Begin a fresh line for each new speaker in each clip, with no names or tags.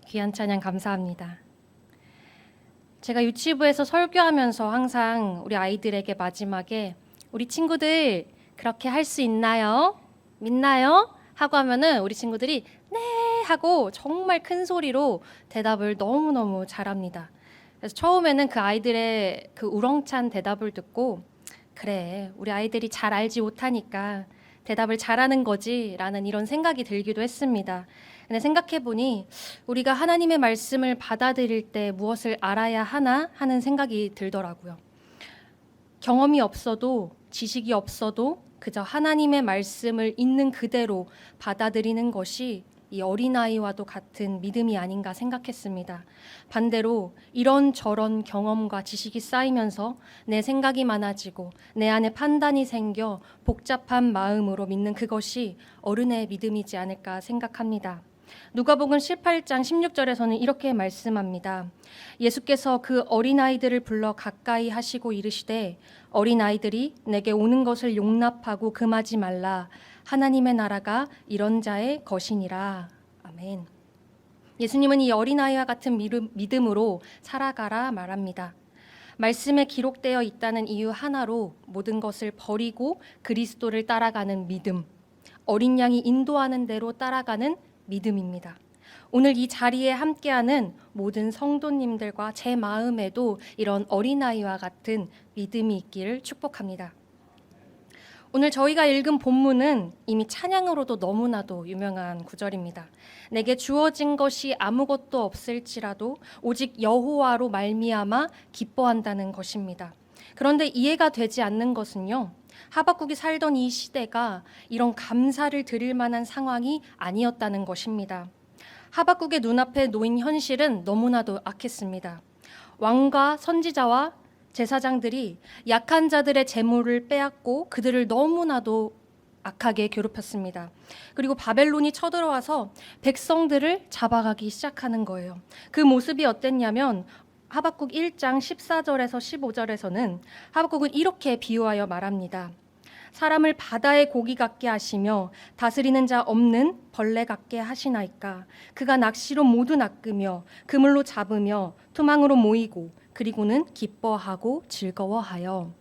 귀한 찬양 감사합니다. 제가 유치부에서 설교하면서 항상 우리 아이들에게 마지막에 우리 친구들 그렇게 할 수 있나요? 믿나요? 하고 하면은 우리 친구들이 네 하고 정말 큰 소리로 대답을 너무너무 잘합니다. 그래서 처음에는 그 아이들의 그 우렁찬 대답을 듣고 그래, 우리 아이들이 잘 알지 못하니까 대답을 잘하는 거지라는 이런 생각이 들기도 했습니다. 근데 생각해보니 우리가 하나님의 말씀을 받아들일 때 무엇을 알아야 하나 하는 생각이 들더라고요. 경험이 없어도 지식이 없어도 그저 하나님의 말씀을 있는 그대로 받아들이는 것이 이 어린아이와도 같은 믿음이 아닌가 생각했습니다. 반대로 이런저런 경험과 지식이 쌓이면서 내 생각이 많아지고 내 안에 판단이 생겨 복잡한 마음으로 믿는 그것이 어른의 믿음이지 않을까 생각합니다. 누가복음 18장 16절에서는 이렇게 말씀합니다. 예수께서 그 어린아이들을 불러 가까이 하시고 이르시되 어린아이들이 내게 오는 것을 용납하고 금하지 말라. 하나님의 나라가 이런 자의 것이니라. 아멘. 예수님은 이 어린아이와 같은 믿음으로 살아가라 말합니다. 말씀에 기록되어 있다는 이유 하나로 모든 것을 버리고 그리스도를 따라가는 믿음, 어린 양이 인도하는 대로 따라가는 믿음입니다. 오늘 이 자리에 함께하는 모든 성도님들과 제 마음에도 이런 어린아이와 같은 믿음이 있기를 축복합니다. 오늘 저희가 읽은 본문은 이미 찬양으로도 너무나도 유명한 구절입니다. 내게 주어진 것이 아무것도 없을지라도 오직 여호와로 말미암아 기뻐한다는 것입니다. 그런데 이해가 되지 않는 것은요. 하박국이 살던 이 시대가 이런 감사를 드릴 만한 상황이 아니었다는 것입니다. 하박국의 눈앞에 놓인 현실은 너무나도 악했습니다. 왕과 선지자와 제사장들이 약한 자들의 재물을 빼앗고 그들을 너무나도 악하게 괴롭혔습니다. 그리고 바벨론이 쳐들어와서 백성들을 잡아가기 시작하는 거예요. 그 모습이 어땠냐면 하박국 1장 14절에서 15절에서는 하박국은 이렇게 비유하여 말합니다. 사람을 바다의 고기 같게 하시며 다스리는 자 없는 벌레 같게 하시나이까. 그가 낚시로 모두 낚으며 그물로 잡으며 투망으로 모이고 그리고는 기뻐하고 즐거워하여.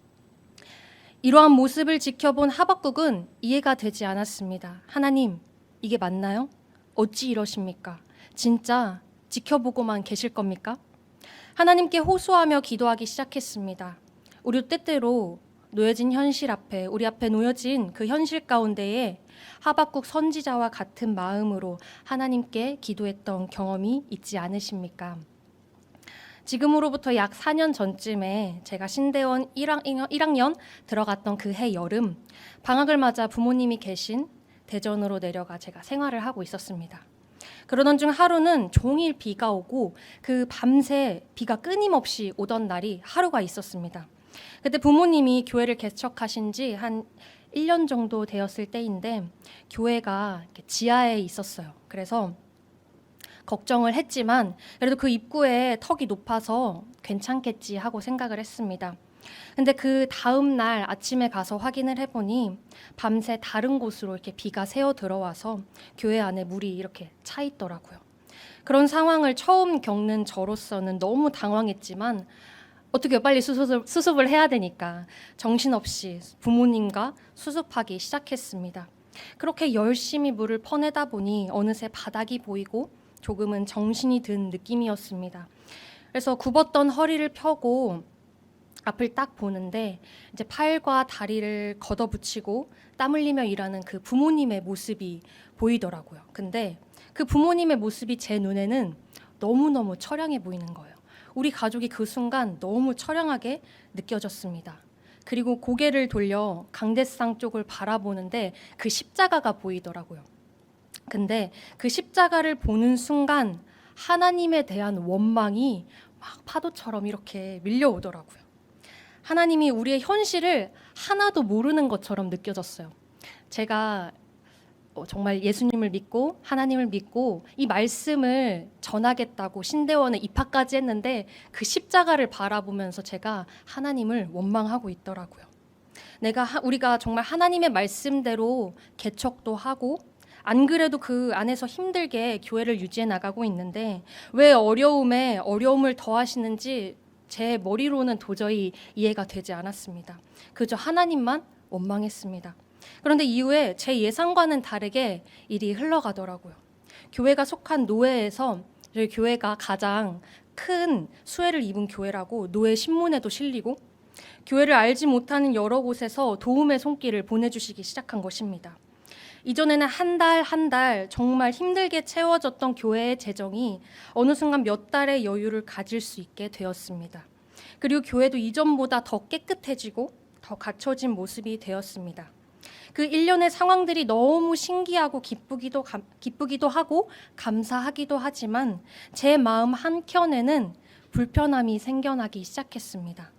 이러한 모습을 지켜본 하박국은 이해가 되지 않았습니다. 하나님, 이게 맞나요? 어찌 이러십니까? 진짜 지켜보고만 계실 겁니까? 하나님께 호소하며 기도하기 시작했습니다. 우리 때때로 놓여진 현실 앞에, 우리 앞에 놓여진 그 현실 가운데에 하박국 선지자와 같은 마음으로 하나님께 기도했던 경험이 있지 않으십니까? 지금으로부터 약 4년 전쯤에 제가 신대원 1학년 들어갔던 그 해 여름, 방학을 맞아 부모님이 계신 대전으로 내려가 제가 생활을 하고 있었습니다. 그러던 중 하루는 종일 비가 오고 그 밤새 비가 끊임없이 오던 날이 하루가 있었습니다. 그때 부모님이 교회를 개척하신 지 한 1년 정도 되었을 때인데 교회가 지하에 있었어요. 그래서 걱정을 했지만 그래도 그 입구에 턱이 높아서 괜찮겠지 하고 생각을 했습니다. 근데 그 다음 날 아침에 가서 확인을 해보니 밤새 다른 곳으로 이렇게 비가 새어 들어와서 교회 안에 물이 이렇게 차 있더라고요. 그런 상황을 처음 겪는 저로서는 너무 당황했지만 어떻게 빨리 수습을 해야 되니까 정신없이 부모님과 수습하기 시작했습니다. 그렇게 열심히 물을 퍼내다 보니 어느새 바닥이 보이고 조금은 정신이 든 느낌이었습니다. 그래서 굽었던 허리를 펴고 앞을 딱 보는데 이제 팔과 다리를 걷어붙이고 땀 흘리며 일하는 그 부모님의 모습이 보이더라고요. 근데 그 부모님의 모습이 제 눈에는 너무너무 처량해 보이는 거예요. 우리 가족이 그 순간 너무 처량하게 느껴졌습니다. 그리고 고개를 돌려 강대상 쪽을 바라보는데 그 십자가가 보이더라고요. 근데 그 십자가를 보는 순간 하나님에 대한 원망이 막 파도처럼 이렇게 밀려오더라고요. 하나님이 우리의 현실을 하나도 모르는 것처럼 느껴졌어요. 제가 정말 예수님을 믿고 하나님을 믿고 이 말씀을 전하겠다고 신대원에 입학까지 했는데 그 십자가를 바라보면서 제가 하나님을 원망하고 있더라고요. 우리가 정말 하나님의 말씀대로 개척도 하고 안 그래도 그 안에서 힘들게 교회를 유지해 나가고 있는데 왜 어려움에 어려움을 더하시는지 제 머리로는 도저히 이해가 되지 않았습니다. 그저 하나님만 원망했습니다. 그런데 이후에 제 예상과는 다르게 일이 흘러가더라고요. 교회가 속한 노회에서 저희 교회가 가장 큰 수혜를 입은 교회라고 노회 신문에도 실리고 교회를 알지 못하는 여러 곳에서 도움의 손길을 보내주시기 시작한 것입니다. 이전에는 한 달 정말 힘들게 채워졌던 교회의 재정이 어느 순간 몇 달의 여유를 가질 수 있게 되었습니다. 그리고 교회도 이전보다 더 깨끗해지고 더 갖춰진 모습이 되었습니다. 그 일련의 상황들이 너무 신기하고 기쁘기도 하고 감사하기도 하지만 제 마음 한켠에는 불편함이 생겨나기 시작했습니다.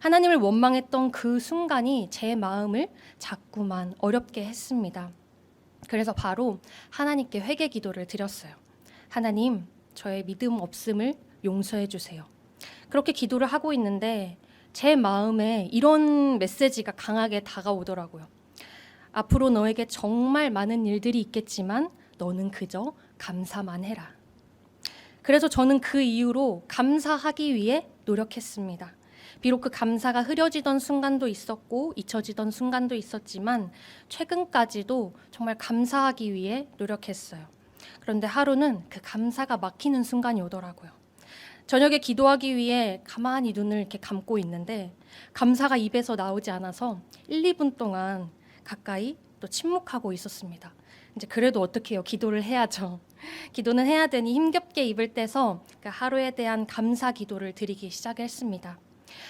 하나님을 원망했던 그 순간이 제 마음을 자꾸만 어렵게 했습니다. 그래서 바로 하나님께 회개 기도를 드렸어요. 하나님, 저의 믿음 없음을 용서해 주세요. 그렇게 기도를 하고 있는데 제 마음에 이런 메시지가 강하게 다가오더라고요. 앞으로 너에게 정말 많은 일들이 있겠지만 너는 그저 감사만 해라. 그래서 저는 그 이후로 감사하기 위해 노력했습니다. 비록 그 감사가 흐려지던 순간도 있었고 잊혀지던 순간도 있었지만 최근까지도 정말 감사하기 위해 노력했어요. 그런데 하루는 그 감사가 막히는 순간이 오더라고요. 저녁에 기도하기 위해 가만히 눈을 이렇게 감고 있는데 감사가 입에서 나오지 않아서 1, 2분 동안 가까이 또 침묵하고 있었습니다. 이제 그래도 어떻게 해요? 기도를 해야죠. 기도는 해야 되니 힘겹게 입을 떼서 그 하루에 대한 감사 기도를 드리기 시작했습니다.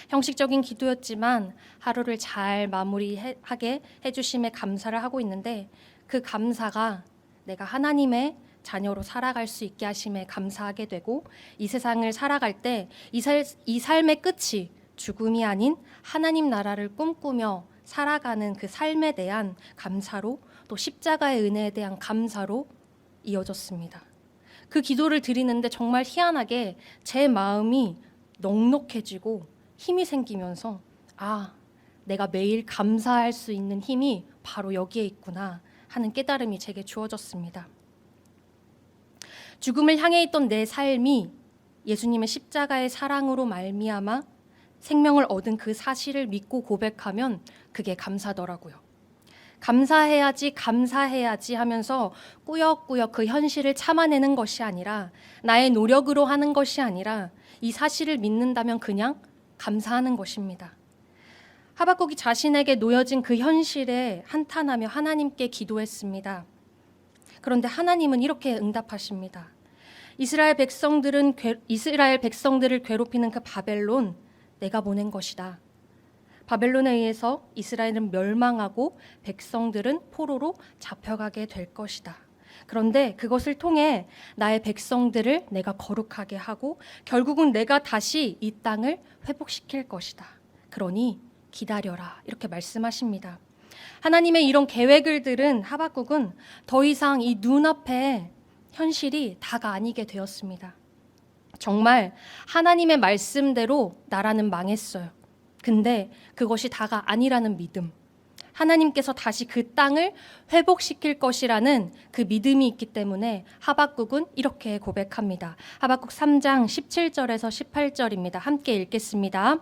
형식적인 기도였지만 하루를 잘 마무리하게 해주심에 감사를 하고 있는데 그 감사가 내가 하나님의 자녀로 살아갈 수 있게 하심에 감사하게 되고 이 세상을 살아갈 때 이 삶의 끝이 죽음이 아닌 하나님 나라를 꿈꾸며 살아가는 그 삶에 대한 감사로 또 십자가의 은혜에 대한 감사로 이어졌습니다. 그 기도를 드리는데 정말 희한하게 제 마음이 넉넉해지고 힘이 생기면서 내가 매일 감사할 수 있는 힘이 바로 여기에 있구나 하는 깨달음이 제게 주어졌습니다. 죽음을 향해 있던 내 삶이 예수님의 십자가의 사랑으로 말미암아 생명을 얻은 그 사실을 믿고 고백하면 그게 감사더라고요. 감사해야지 하면서 꾸역꾸역 그 현실을 참아내는 것이 아니라 나의 노력으로 하는 것이 아니라 이 사실을 믿는다면 그냥 감사하는 것입니다. 하박국이 자신에게 놓여진 그 현실에 한탄하며 하나님께 기도했습니다. 그런데 하나님은 이렇게 응답하십니다. 이스라엘 백성들을 괴롭히는 그 바벨론 내가 보낸 것이다. 바벨론에 의해서 이스라엘은 멸망하고 백성들은 포로로 잡혀가게 될 것이다. 그런데 그것을 통해 나의 백성들을 내가 거룩하게 하고 결국은 내가 다시 이 땅을 회복시킬 것이다. 그러니 기다려라. 이렇게 말씀하십니다. 하나님의 이런 계획을 들은 하박국은 더 이상 이 눈앞에 현실이 다가 아니게 되었습니다. 정말 하나님의 말씀대로 나라는 망했어요. 근데 그것이 다가 아니라는 믿음, 하나님께서 다시 그 땅을 회복시킬 것이라는 그 믿음이 있기 때문에 하박국은 이렇게 고백합니다. 하박국 3장 17절에서 18절입니다. 함께 읽겠습니다.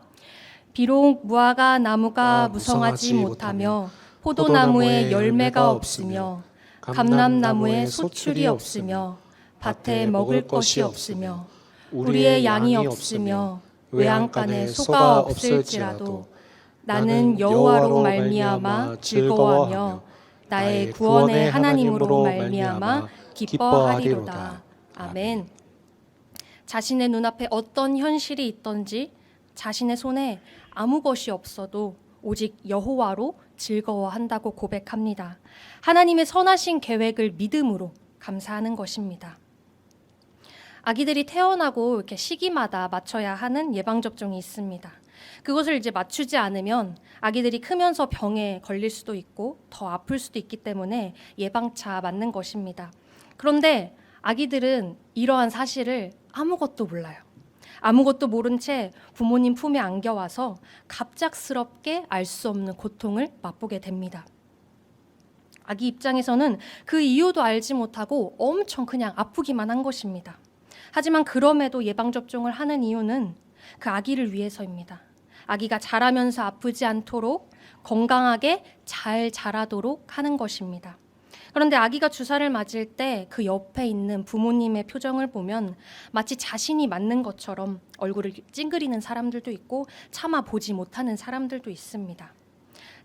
비록 무화과 나무가 무성하지 못하며 포도나무에 열매가 없으며 감람나무에 소출이 없으며 밭에 먹을 것이 없으며 우리의 양이 없으며 외양간에 소가 없을지라도 나는 여호와로 말미암아 즐거워하며 나의 구원의 하나님으로 말미암아 기뻐하리로다. 아멘. 자신의 눈앞에 어떤 현실이 있든지 자신의 손에 아무 것이 없어도 오직 여호와로 즐거워한다고 고백합니다. 하나님의 선하신 계획을 믿음으로 감사하는 것입니다. 아기들이 태어나고 이렇게 시기마다 맞춰야 하는 예방접종이 있습니다. 그것을 이제 맞추지 않으면 아기들이 크면서 병에 걸릴 수도 있고 더 아플 수도 있기 때문에 예방차 맞는 것입니다. 그런데 아기들은 이러한 사실을 아무것도 몰라요. 아무것도 모른 채 부모님 품에 안겨와서 갑작스럽게 알 수 없는 고통을 맛보게 됩니다. 아기 입장에서는 그 이유도 알지 못하고 엄청 그냥 아프기만 한 것입니다. 하지만 그럼에도 예방접종을 하는 이유는 그 아기를 위해서입니다. 아기가 자라면서 아프지 않도록 건강하게 잘 자라도록 하는 것입니다. 그런데 아기가 주사를 맞을 때 그 옆에 있는 부모님의 표정을 보면 마치 자신이 맞는 것처럼 얼굴을 찡그리는 사람들도 있고 차마 보지 못하는 사람들도 있습니다.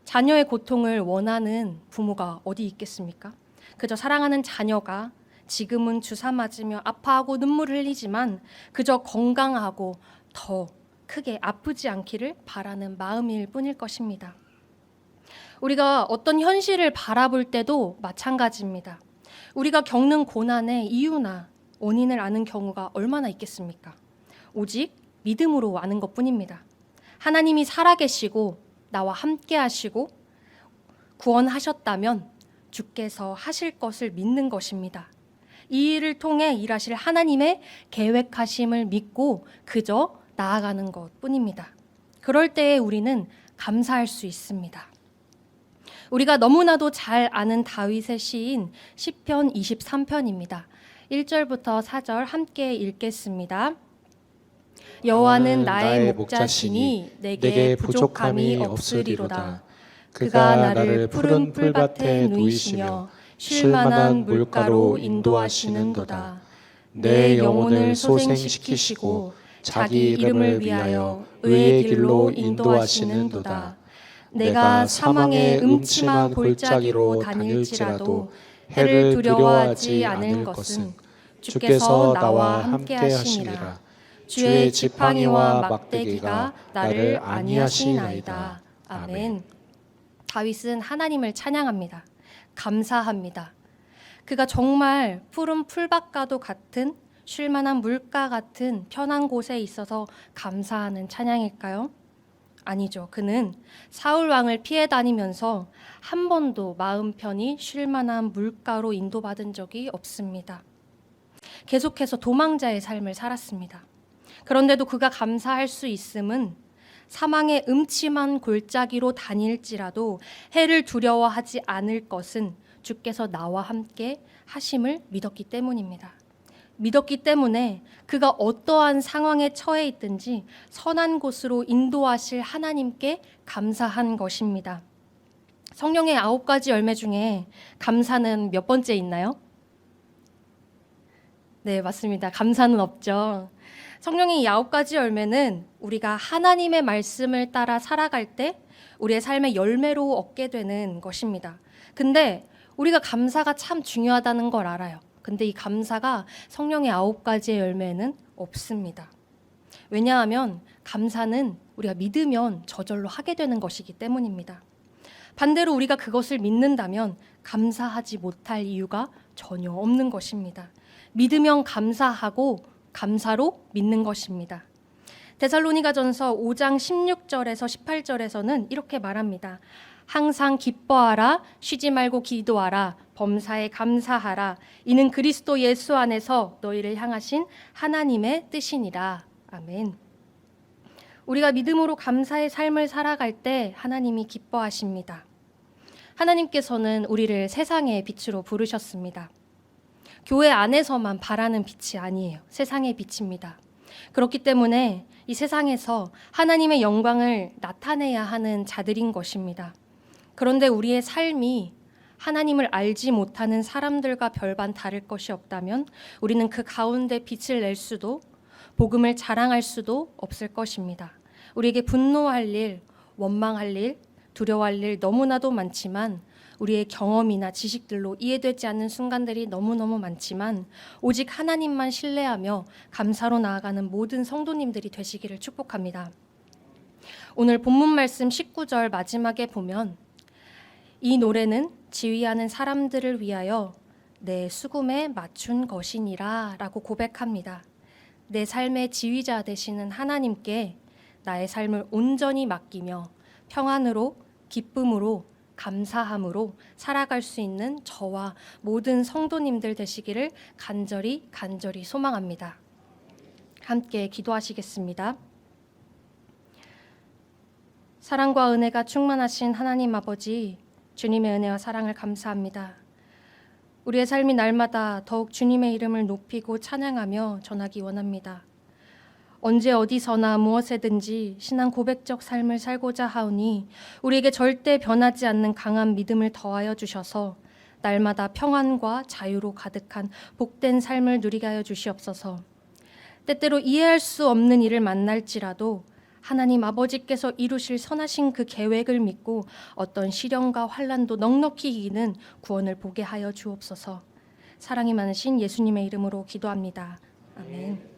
자녀의 고통을 원하는 부모가 어디 있겠습니까? 그저 사랑하는 자녀가 지금은 주사 맞으며 아파하고 눈물을 흘리지만 그저 건강하고 더 크게 아프지 않기를 바라는 마음일 뿐일 것입니다. 우리가 어떤 현실을 바라볼 때도 마찬가지입니다. 우리가 겪는 고난의 이유나 원인을 아는 경우가 얼마나 있겠습니까? 오직 믿음으로 아는 것뿐입니다. 하나님이 살아계시고 나와 함께 하시고 구원하셨다면 주께서 하실 것을 믿는 것입니다. 이 일을 통해 일하실 하나님의 계획하심을 믿고 그저 나아가는 것뿐입니다. 그럴 때에 우리는 감사할 수 있습니다. 우리가 너무나도 잘 아는 다윗의 시인 시편 23편입니다. 1절부터 4절 함께 읽겠습니다. 여호와는 나의 목자시니 내게 부족함이 없으리로다. 그가 나를 푸른 풀밭에 누이시며 쉴만한 물가로 인도하시는도다. 내 영혼을 소생시키시고 자기 이름을 위하여 의의 길로 인도하시는도다. 내가 사망의 음침한 골짜기로 다닐지라도 해를 두려워하지 않을 것은 주께서 나와 함께 하시니라. 주의 지팡이와 막대기가 나를 안위하시나이다. 아멘. 다윗은 하나님을 찬양합니다. 감사합니다. 그가 정말 푸른 풀밭과도 같은 쉴만한 물가 같은 편한 곳에 있어서 감사하는 찬양일까요? 아니죠. 그는 사울 왕을 피해 다니면서 한 번도 마음 편히 쉴만한 물가로 인도받은 적이 없습니다. 계속해서 도망자의 삶을 살았습니다. 그런데도 그가 감사할 수 있음은 사망의 음침한 골짜기로 다닐지라도 해를 두려워하지 않을 것은 주께서 나와 함께 하심을 믿었기 때문입니다. 믿었기 때문에 그가 어떠한 상황에 처해 있든지 선한 곳으로 인도하실 하나님께 감사한 것입니다. 성령의 9가지 열매 중에 감사는 몇 번째 있나요? 네, 맞습니다. 감사는 없죠. 성령의 9가지 열매는 우리가 하나님의 말씀을 따라 살아갈 때 우리의 삶의 열매로 얻게 되는 것입니다. 근데 우리가 감사가 참 중요하다는 걸 알아요. 근데 이 감사가 성령의 9가지의 열매는 없습니다. 왜냐하면 감사는 우리가 믿으면 저절로 하게 되는 것이기 때문입니다. 반대로 우리가 그것을 믿는다면 감사하지 못할 이유가 전혀 없는 것입니다. 믿으면 감사하고 감사로 믿는 것입니다. 데살로니가전서 5장 16절에서 18절에서는 이렇게 말합니다. 항상 기뻐하라, 쉬지 말고 기도하라, 범사에 감사하라. 이는 그리스도 예수 안에서 너희를 향하신 하나님의 뜻이니라. 아멘. 우리가 믿음으로 감사의 삶을 살아갈 때 하나님이 기뻐하십니다. 하나님께서는 우리를 세상의 빛으로 부르셨습니다. 교회 안에서만 바라는 빛이 아니에요. 세상의 빛입니다. 그렇기 때문에 이 세상에서 하나님의 영광을 나타내야 하는 자들인 것입니다. 그런데 우리의 삶이 하나님을 알지 못하는 사람들과 별반 다를 것이 없다면 우리는 그 가운데 빛을 낼 수도 복음을 자랑할 수도 없을 것입니다. 우리에게 분노할 일, 원망할 일, 두려워할 일 너무나도 많지만 우리의 경험이나 지식들로 이해되지 않는 순간들이 너무너무 많지만 오직 하나님만 신뢰하며 감사로 나아가는 모든 성도님들이 되시기를 축복합니다. 오늘 본문 말씀 19절 마지막에 보면 이 노래는 지휘하는 사람들을 위하여 내 수금에 맞춘 것이니라 라고 고백합니다. 내 삶의 지휘자 되시는 하나님께 나의 삶을 온전히 맡기며 평안으로 기쁨으로 감사함으로 살아갈 수 있는 저와 모든 성도님들 되시기를 간절히 소망합니다. 함께 기도하시겠습니다. 사랑과 은혜가 충만하신 하나님 아버지, 주님의 은혜와 사랑을 감사합니다. 우리의 삶이 날마다 더욱 주님의 이름을 높이고 찬양하며 전하기 원합니다. 언제 어디서나 무엇에든지 신앙 고백적 삶을 살고자 하오니 우리에게 절대 변하지 않는 강한 믿음을 더하여 주셔서 날마다 평안과 자유로 가득한 복된 삶을 누리게 하여 주시옵소서. 때때로 이해할 수 없는 일을 만날지라도 하나님 아버지께서 이루실 선하신 그 계획을 믿고 어떤 시련과 환난도 넉넉히 이기는 구원을 보게 하여 주옵소서. 사랑이 많으신 예수님의 이름으로 기도합니다. 아멘.